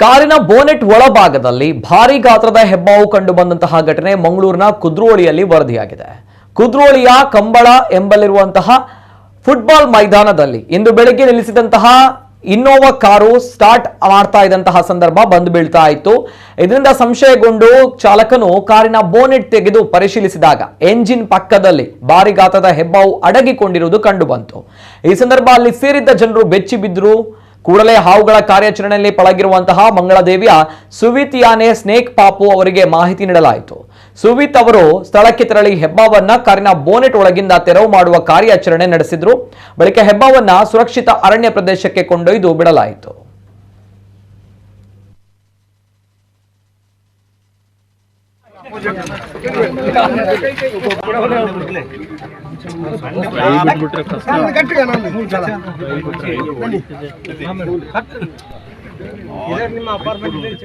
ಕಾರಿನ ಬೋನೆಟ್ ಒಳಭಾಗದಲ್ಲಿ ಭಾರಿ ಗಾತ್ರದ ಹೆಬ್ಬಾವು ಕಂಡು ಬಂದಂತಹ ಘಟನೆ ಮಂಗಳೂರಿನ ಕುದ್ರೋಳಿಯಲ್ಲಿ ವರದಿಯಾಗಿದೆ. ಕುದ್ರೋಳಿಯ ಕಂಬಳ ಎಂಬಲ್ಲಿರುವಂತಹ ಫುಟ್ಬಾಲ್ ಮೈದಾನದಲ್ಲಿ ಇಂದು ಬೆಳಗ್ಗೆ ನಿಲ್ಲಿಸಿದಂತಹ ಇನ್ನೋವಾ ಕಾರು ಸ್ಟಾರ್ಟ್ ಮಾಡ್ತಾ ಇದ್ದಂತಹ ಸಂದರ್ಭ ಬಂದು ಬೀಳ್ತಾ ಇತ್ತು. ಇದರಿಂದ ಸಂಶಯಗೊಂಡು ಚಾಲಕನು ಕಾರಿನ ಬೋನೆಟ್ ತೆಗೆದು ಪರಿಶೀಲಿಸಿದಾಗ ಎಂಜಿನ್ ಪಕ್ಕದಲ್ಲಿ ಭಾರಿ ಗಾತ್ರದ ಹೆಬ್ಬಾವು ಅಡಗಿಕೊಂಡಿರುವುದು ಕಂಡು ಬಂತು. ಈ ಸಂದರ್ಭ ಅಲ್ಲಿ ಸೇರಿದ್ದ ಜನರು ಬೆಚ್ಚಿ ಬಿದ್ದರು. ಕೂಡಲೇ ಹಾವುಗಳ ಕಾರ್ಯಾಚರಣೆಯಲ್ಲಿ ಪಳಗಿರುವಂತಹ ಮಂಗಳದೇವಿಯ ಸುವಿತ್ ಯಾನೆ ಸ್ನೇಕ್ ಪಾಪು ಅವರಿಗೆ ಮಾಹಿತಿ ನೀಡಲಾಯಿತು. ಸುವಿತ್ ಅವರು ಸ್ಥಳಕ್ಕೆ ತೆರಳಿ ಹೆಬ್ಬಾವನ್ನ ಕಾರಿನ ಬೋನೆಟ್ ಒಳಗಿಂದ ತೆರವು ಮಾಡುವ ಕಾರ್ಯಾಚರಣೆ ನಡೆಸಿದ್ರು. ಬಳಿಕ ಹೆಬ್ಬಾವನ್ನ ಸುರಕ್ಷಿತ ಅರಣ್ಯ ಪ್ರದೇಶಕ್ಕೆ ಕೊಂಡೊಯ್ದು ಬಿಡಲಾಯಿತು. ನಿಮ್ಮ ಅಪಾರ್ಟ್ಮೆಂಟ್